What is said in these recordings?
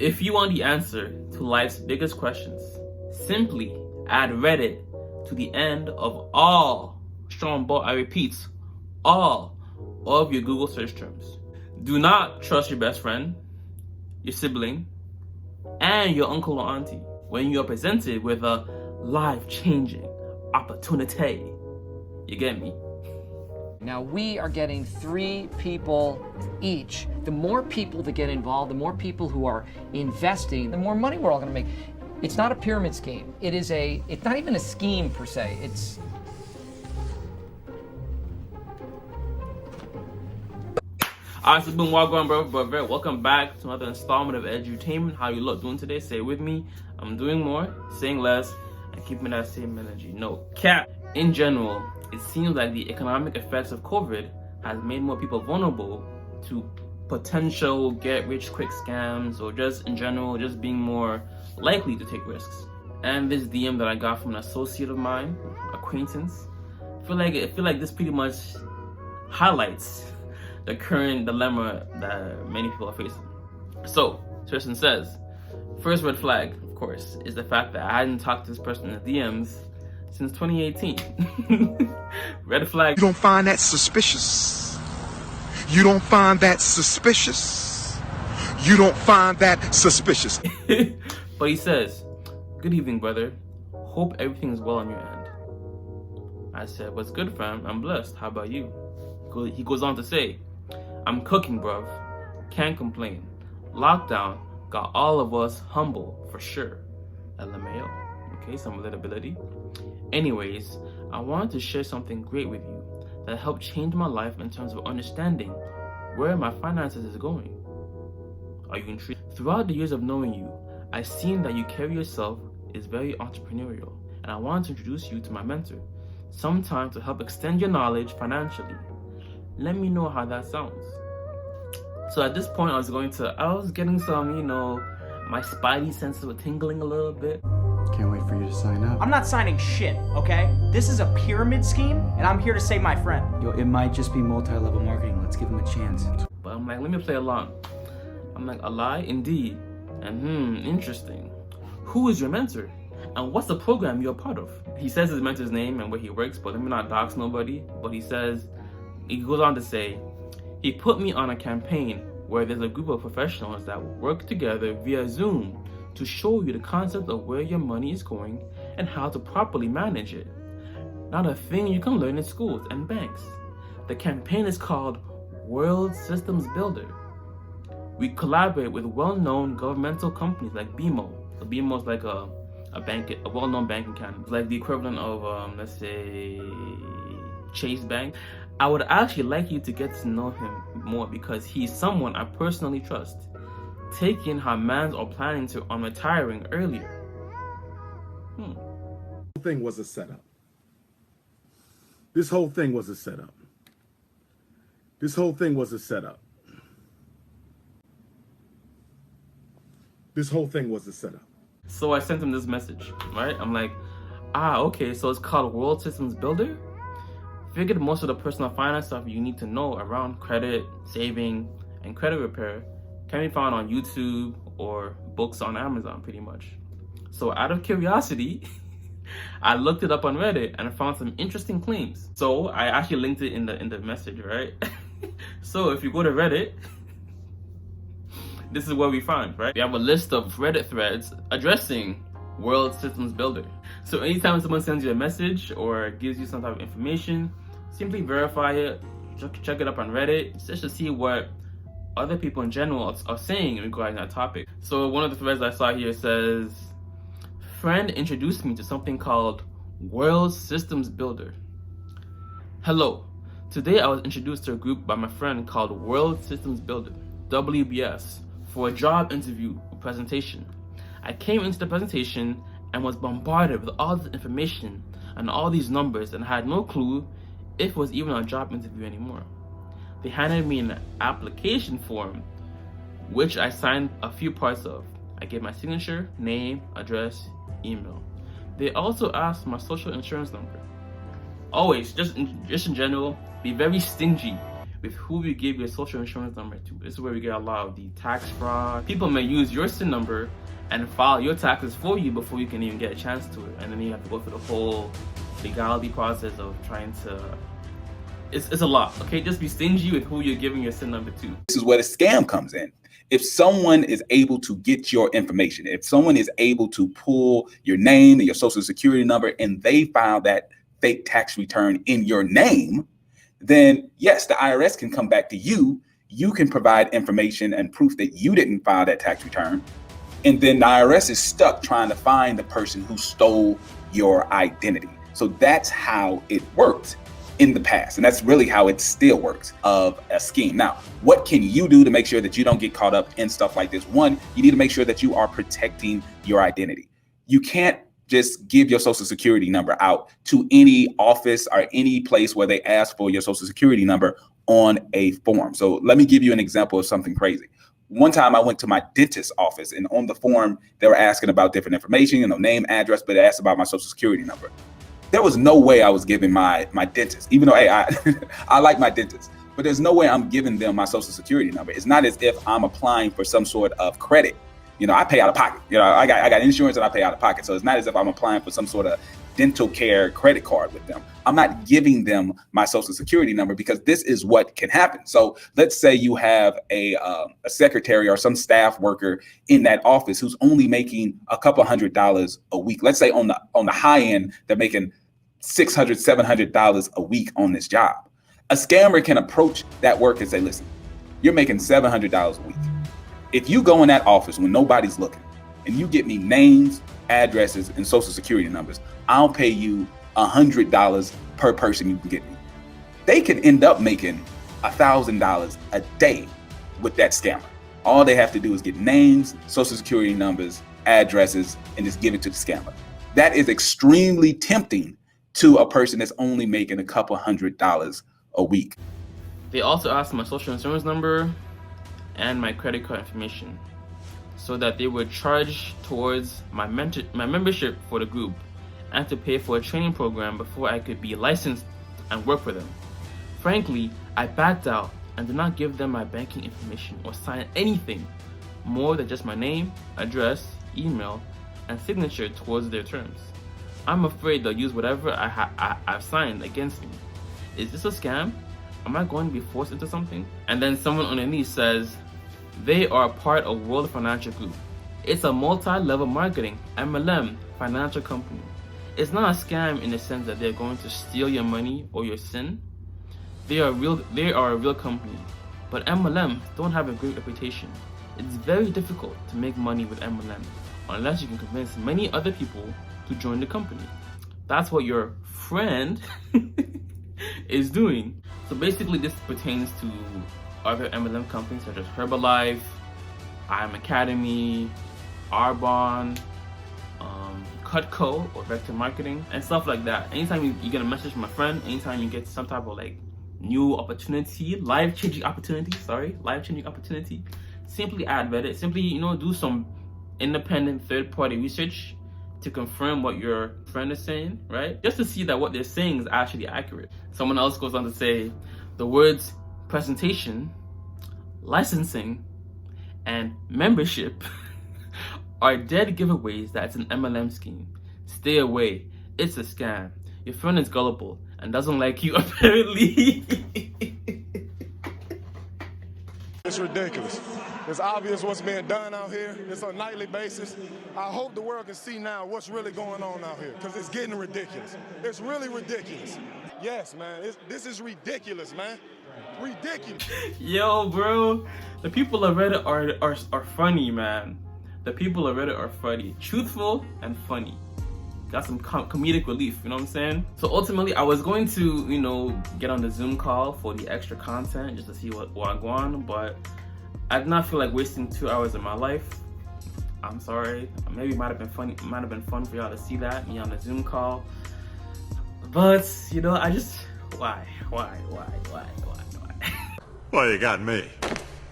If you want the answer to life's biggest questions, simply add Reddit to the end of all, strong boy, I repeat, all of your Google search terms. Do not trust your best friend, your sibling, and your uncle or auntie when you are presented with a life-changing opportunity. You get me? Now we are getting 3 people each. The more people that get involved, the more people who are investing, the more money we're all gonna make. It's not a pyramid scheme. It's not even a scheme per se. It's Alright, so boom, welcome, bro. Welcome back to another installment of Edutainment. How you look doing today? Say it with me. I'm doing more, saying less, and keeping that same energy. No cap. In general, it seems like the economic effects of COVID has made more people vulnerable to potential get-rich-quick scams, or just in general, just being more likely to take risks. And this DM that I got from an associate of mine, acquaintance, I feel like this pretty much highlights the current dilemma that many people are facing. So, Tristan says, first red flag, of course, is the fact that I hadn't talked to this person in the DMs since 2018. Red flag. You don't find that suspicious? You don't find that suspicious? You don't find that suspicious? But he says, good evening, brother. Hope everything is well on your end. I said, what's good, fam? I'm blessed. How about you? He goes on to say, I'm cooking, bruv. Can't complain. Lockdown got all of us humble, for sure. LMAO. Okay, some relatability. Anyways, I wanted to share something great with you that helped change my life in terms of understanding where my finances is going. Are you intrigued? Throughout the years of knowing you, I've seen that you carry yourself is very entrepreneurial, and I wanted to introduce you to my mentor, sometime to help extend your knowledge financially. Let me know how that sounds. So at this point, I was getting some, my spidey senses were tingling a little bit. Can't wait for you to sign up. I'm not signing shit, okay? This is a pyramid scheme, and I'm here to save my friend. Yo, it might just be multi-level marketing. Let's give him a chance. But I'm like, let me play along. I'm like, a lie? Indeed. And interesting. Who is your mentor? And what's the program you're a part of? He says his mentor's name and where he works, but let me not dox nobody. But he goes on to say, he put me on a campaign where there's a group of professionals that work together via Zoom to show you the concept of where your money is going and how to properly manage it. Not a thing you can learn in schools and banks. The campaign is called World Systems Builder. We collaborate with well-known governmental companies like BMO. So BMO is like a well-known bank in Canada. It's like the equivalent of, let's say, Chase Bank. I would actually like you to get to know him more because he's someone I personally trust. Taking how mans are planning on retiring earlier. The whole thing was a setup. This whole thing was a setup. This whole thing was a setup. This whole thing was a setup. So I sent him this message, right? I'm like, okay, so it's called World Systems Builder? Figured most of the personal finance stuff you need to know around credit, saving, and credit repair can be found on YouTube or books on Amazon, pretty much. So out of curiosity, I looked it up on Reddit and found some interesting claims. So I actually linked it in the message, right? So if you go to Reddit, this is what we find, right? We have a list of Reddit threads addressing World Systems Builder. So anytime someone sends you a message or gives you some type of information, simply verify it, check it up on Reddit, just to see what other people in general are saying regarding that topic. So one of the threads I saw here says, friend introduced me to something called World Systems Builder. Hello, today I was introduced to a group by my friend called World Systems Builder, WBS, for a job interview or presentation. I came into the presentation and was bombarded with all this information and all these numbers, and I had no clue if it was even a job interview anymore. They handed me an application form, which I signed a few parts of. I gave my signature, name, address, email. They also asked my social insurance number. Always, just in general, be very stingy with who you give your social insurance number to. This is where we get a lot of the tax fraud. People may use your SIN number and file your taxes for you before you can even get a chance to it. And then you have to go through the whole legality process of trying to... It's a lot, okay? Just be stingy with who you're giving your SIN number to. This is where the scam comes in. If someone is able to get your information, if someone is able to pull your name and your social security number and they file that fake tax return in your name, then yes, the IRS can come back to you. You can provide information and proof that you didn't file that tax return. And then the IRS is stuck trying to find the person who stole your identity. So that's how it worked in the past. And that's really how it still works of a scheme. Now, what can you do to make sure that you don't get caught up in stuff like this? One, you need to make sure that you are protecting your identity. You can't just give your social security number out to any office or any place where they ask for your social security number on a form. So let me give you an example of something crazy. One time I went to my dentist's office and on the form, they were asking about different information, name, address, but they asked about my social security number. There was no way I was giving my dentist, even though, hey, I like my dentist, but there's no way I'm giving them my social security number. It's not as if I'm applying for some sort of credit. I pay out of pocket. I got insurance and I pay out of pocket. So it's not as if I'm applying for some sort of dental care credit card with them. I'm not giving them my social security number because this is what can happen. So let's say you have a secretary or some staff worker in that office who's only making a couple $100 a week. Let's say on the high end, they're making $600, $700 a week on this job. A scammer can approach that work and say, listen, you're making $700 a week. If you go in that office when nobody's looking and you get me names, addresses, and social security numbers, I'll pay you $100 per person you can get me. They can end up making $1,000 a day with that scammer. All they have to do is get names, social security numbers, addresses, and just give it to the scammer. That is extremely tempting to a person that's only making a couple $100 a week. They also asked my social insurance number and my credit card information so that they would charge towards my membership for the group and to pay for a training program before I could be licensed and work for them. Frankly, I backed out and did not give them my banking information or sign anything more than just my name, address, email, and signature towards their terms. I'm afraid they'll use whatever I've signed against me. Is this a scam? Am I going to be forced into something? And then someone underneath says, they are part of World Financial Group. It's a multi-level marketing, MLM, financial company. It's not a scam in the sense that they're going to steal your money or your SIN. They are a real company, but MLM don't have a great reputation. It's very difficult to make money with MLM unless you can convince many other people to join the company. That's what your friend is doing. So basically this pertains to other MLM companies such as Herbalife, IM Academy, Arbonne, Cutco or Vector Marketing and stuff like that. Anytime you get a message from a friend, anytime you get some type of new opportunity, life-changing opportunity, simply add Reddit, simply do some independent third-party research to confirm what your friend is saying, right? Just to see that what they're saying is actually accurate. Someone else goes on to say, the words presentation, licensing, and membership are dead giveaways that it's an MLM scheme. Stay away. It's a scam. Your friend is gullible and doesn't like you apparently. It's ridiculous. It's obvious what's being done out here. It's on a nightly basis. I hope the world can see now what's really going on out here because it's getting ridiculous. It's really ridiculous. Yes, man. This is ridiculous, man. Ridiculous. Yo, bro. The people of Reddit are funny, man. The people of Reddit are funny. Truthful and funny. Got some comedic relief, you know what I'm saying? So ultimately, I was going to, get on the Zoom call for the extra content just to see what I go on, but I did not feel like wasting 2 hours of my life. I'm sorry. Maybe it might have been funny. It might have been fun for y'all to see that, me on the Zoom call. But, I just, why? Well, you got me.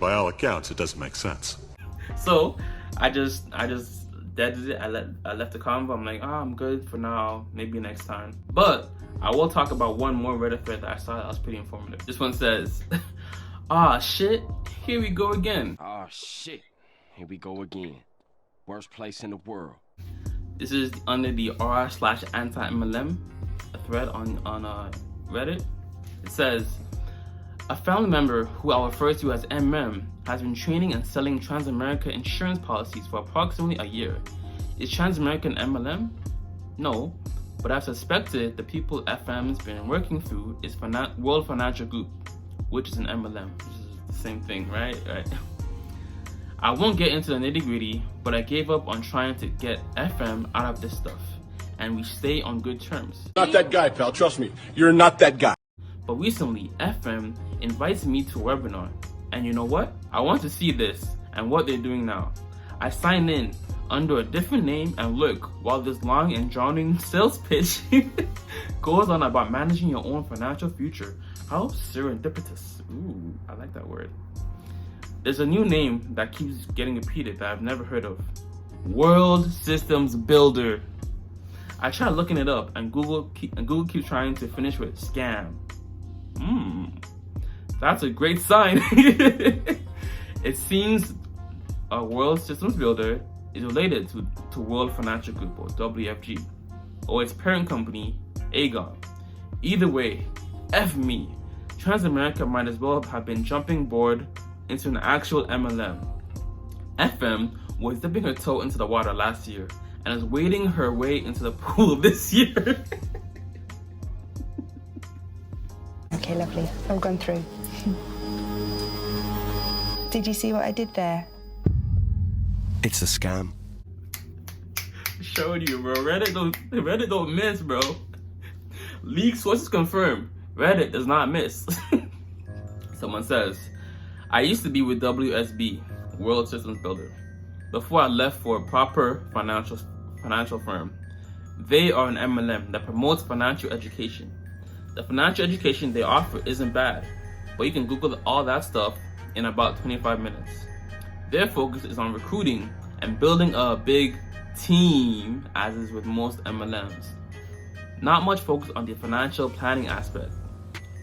By all accounts, it doesn't make sense. So, I just deaded it. I left the convo. I'm like, I'm good for now. Maybe next time. But I will talk about one more Reddit thread that I saw that was pretty informative. This one says, Ah shit, here we go again. Oh shit, here we go again. Worst place in the world. This is under the r/anti-MLM, a thread on Reddit. It says, a family member who I'll refer to as MM has been training and selling Transamerica insurance policies for approximately a year. Is Transamerica an MLM? No, but I've suspected the people FM's been working through is World Financial Group, which is an MLM, which is the same thing, right? I won't get into the nitty-gritty, but I gave up on trying to get FM out of this stuff, and we stay on good terms. Not that guy, pal. Trust me. You're not that guy. But recently, FM invites me to a webinar, and you know what? I want to see this and what they're doing now. I sign in under a different name and look while this long and drowning sales pitch goes on about managing your own financial future. How serendipitous. Ooh, I like that word. There's a new name that keeps getting repeated that I've never heard of. World Systems Builder. I tried looking it up and Google keeps trying to finish with scam. That's a great sign. It seems a World Systems Builder is related to World Financial Group, or WFG, or its parent company, Aegon. Either way, F me. Transamerica might as well have been jumping board into an actual MLM. FM was dipping her toe into the water last year and is wading her way into the pool this year. Okay, lovely. All gone through. Did you see what I did there? It's a scam. Showed you, bro. Reddit don't miss, bro. Leaked sources confirm. Reddit does not miss. Someone says, I used to be with WSB, World Systems Builder, before I left for a proper financial firm. They are an MLM that promotes financial education. The financial education they offer isn't bad, but you can Google all that stuff in about 25 minutes. Their focus is on recruiting and building a big team, as is with most MLMs. Not much focus on the financial planning aspect.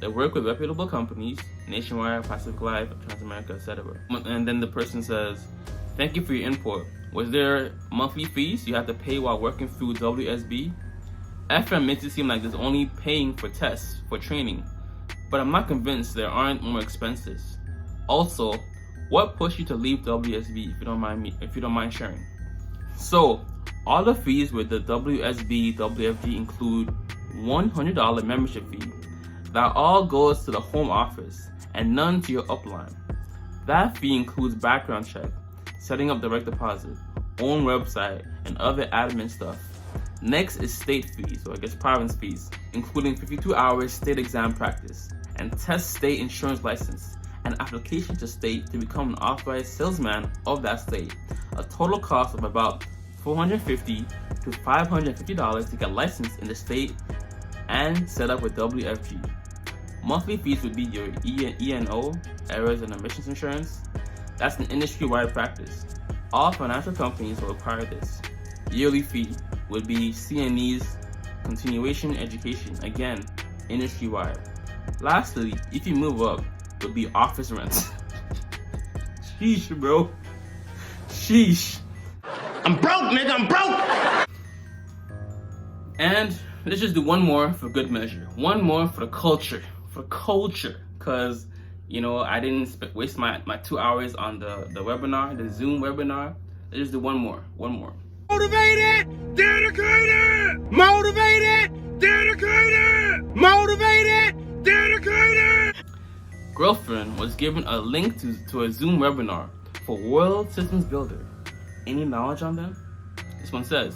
They work with reputable companies, Nationwide, Pacific Life, Transamerica, etc. And then the person says, thank you for your input. Was there monthly fees you have to pay while working through WSB? FM makes it seem like there's only paying for tests, for training, but I'm not convinced there aren't more expenses. Also, what pushed you to leave WSB if you don't mind sharing? So, all the fees with the WFG include $100 membership fee. That all goes to the home office and none to your upline. That fee includes background check, setting up direct deposit, own website, and other admin stuff. Next is state fees, or I guess province fees, including 52 hours state exam practice, and test state insurance license, and application to state to become an authorized salesman of that state. A total cost of about $450 to $550 to get licensed in the state and set up with WFG. Monthly fees would be your E&O, errors and omissions insurance. That's an industry-wide practice. All financial companies will require this. Yearly fee would be CNE's continuation education, again, industry-wide. Lastly, if you move up, would be office rents. Sheesh, bro. Sheesh. I'm broke, nigga, I'm broke! And let's just do one more for good measure. One more for the culture. Because, you know, I didn't waste my 2 hours on the webinar, the Zoom webinar. Let's just do one more. Motivated, dedicated, motivated, dedicated, motivated, dedicated. Girlfriend was given a link to a Zoom webinar for World Systems Builder. Any knowledge on them? This one says,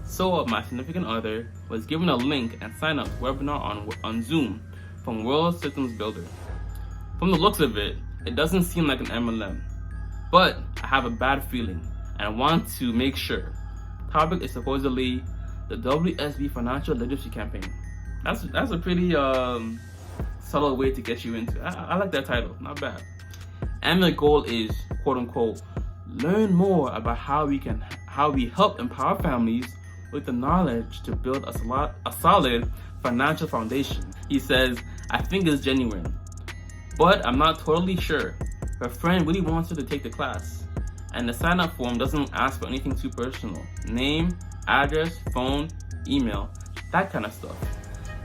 so my significant other was given a link and signed up to webinar on Zoom from World Systems Builder. From the looks of it, it doesn't seem like an MLM, but I have a bad feeling and I want to make sure. Topic is supposedly the WSB Financial Literacy Campaign. That's a pretty subtle way to get you into. I like that title, not bad. And the goal is, quote unquote, learn more about how we help empower families with the knowledge to build a solid financial foundation. He says, I think it's genuine. but I'm not totally sure. Her friend really wants her to take the class, and the sign up form doesn't ask for anything too personal. Name, address, phone, email, that kind of stuff.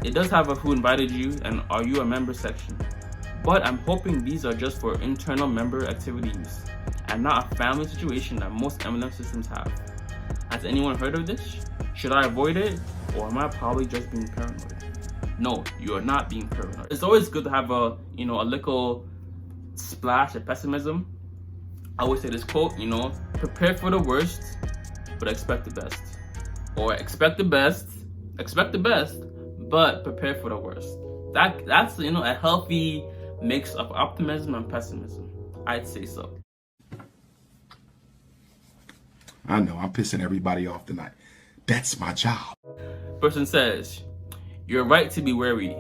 It does have a who invited you and are you a member section, but I'm hoping these are just for internal member activity use and not a family situation that most MLM systems have. Has anyone heard of this? Should I avoid it, or am I probably just being paranoid? No, you are not being paranoid. It's always good to have a little splash of pessimism. I always say this quote, prepare for the worst, but expect the best. Or expect the best, but prepare for the worst. That's a healthy mix of optimism and pessimism. I'd say so. I know, I'm pissing everybody off tonight. That's my job. Person says, you're right to be wary.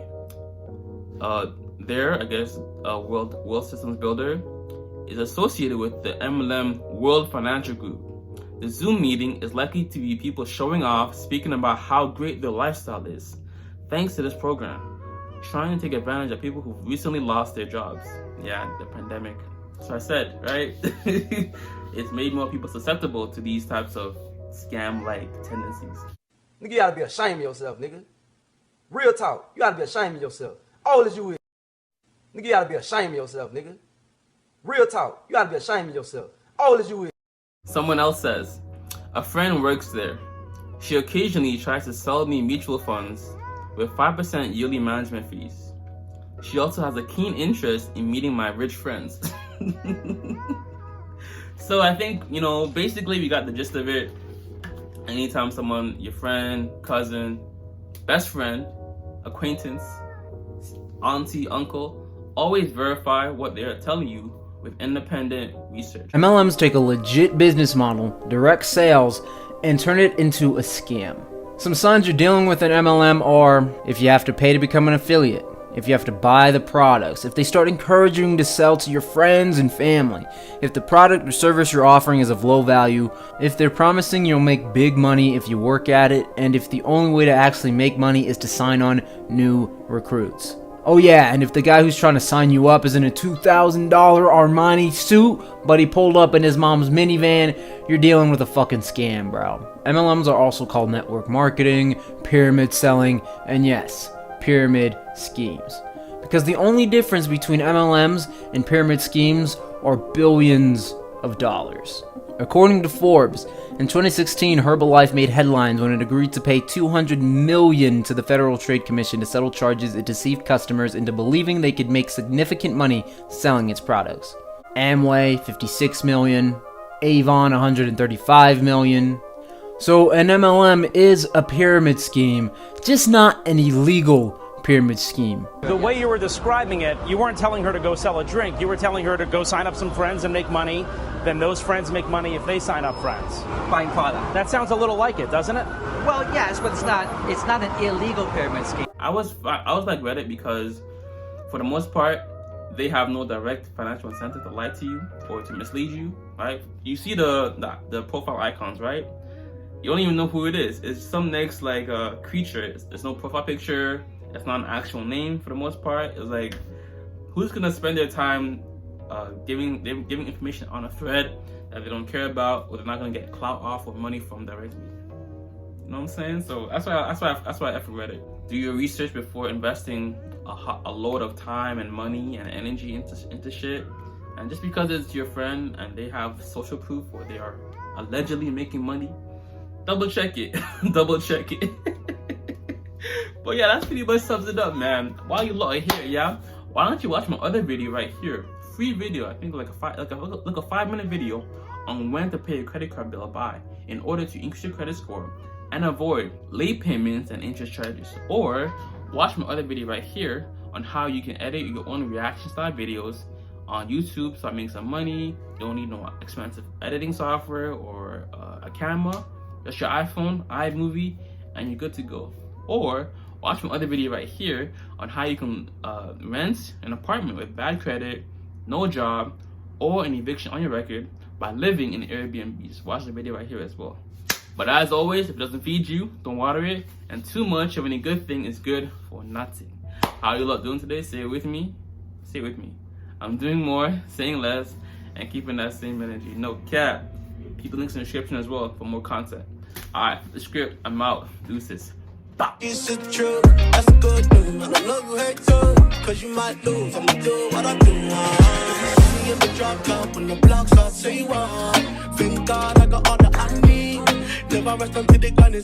There, I guess, World Systems Builder is associated with the MLM World Financial Group. The Zoom meeting is likely to be people showing off, speaking about how great their lifestyle is, thanks to this program, trying to take advantage of people who've recently lost their jobs. Yeah, the pandemic. So I said, right? It's made more people susceptible to these types of scam-like tendencies. Nigga, you gotta be ashamed of yourself, nigga. Real talk, you gotta be ashamed of yourself. All as you is. Nigga, you gotta be ashamed of yourself, nigga. Real talk, you gotta be ashamed of yourself. All as you is. Someone else says, a friend works there. She occasionally tries to sell me mutual funds with 5% yearly management fees. She also has a keen interest in meeting my rich friends. So I think, basically we got the gist of it. Anytime someone, your friend, cousin, best friend, acquaintance, auntie, uncle, always verify what they're telling you with independent research. MLMs take a legit business model, direct sales, and turn it into a scam. Some signs you're dealing with an MLM are if you have to pay to become an affiliate, if you have to buy the products, if they start encouraging you to sell to your friends and family, if the product or service you're offering is of low value, if they're promising you'll make big money if you work at it, and if the only way to actually make money is to sign on new recruits. Oh yeah, and if the guy who's trying to sign you up is in a $2,000 Armani suit, but he pulled up in his mom's minivan, you're dealing with a fucking scam, bro. MLMs are also called network marketing, pyramid selling, and yes, pyramid schemes. Because the only difference between MLMs and pyramid schemes are billions of dollars. According to Forbes, in 2016, Herbalife made headlines when it agreed to pay $200 million to the Federal Trade Commission to settle charges it deceived customers into believing they could make significant money selling its products. Amway, $56 million, Avon, $135 million. So an MLM is a pyramid scheme, just not an illegal pyramid scheme. The way you were describing it, you weren't telling her to go sell a drink. You were telling her to go sign up some friends and make money. Then those friends make money if they sign up friends. Buying product. That sounds a little like it, doesn't it? Well, yes, but it's not an illegal pyramid scheme. I was like Reddit because for the most part, they have no direct financial incentive to lie to you or to mislead you, right? You see the profile icons, right? You don't even know who it is. It's some next creature. There's no profile picture. It's not an actual name for the most part. It's like, who's gonna spend their time giving information on a thread that they don't care about, or they're not gonna get clout off or money from directly? You know what I'm saying? So that's why I F Reddit. Do your research before investing a load of time and money and energy into shit. And just because it's your friend and they have social proof or they are allegedly making money, double check it. Double check it. But yeah, that's pretty much sums it up, man. While you lot are here, yeah, why don't you watch my other video right here? Free video, I think like a 5-minute video on when to pay your credit card bill by in order to increase your credit score and avoid late payments and interest charges. Or watch my other video right here on how you can edit your own reaction style videos on YouTube, start making some money. You don't need no expensive editing software or a camera. Just your iPhone, iMovie, and you're good to go. Or watch my other video right here on how you can rent an apartment with bad credit, no job, or an eviction on your record by living in Airbnbs. Watch the video right here as well. But as always, if it doesn't feed you, don't water it. And too much of any good thing is good for nothing. How you lot doing today? Say it with me. Say it with me. I'm doing more, saying less, and keeping that same energy. No cap. Keep the links in the description as well for more content. Alright, the script, I'm out. Deuces. It's the truth, that's good news. I know you hate too, cause you might lose. I'ma do what I do. If you see me in the drop up on the blocks, I'll say what. Thank God I got all that I need. Never rest until the gun is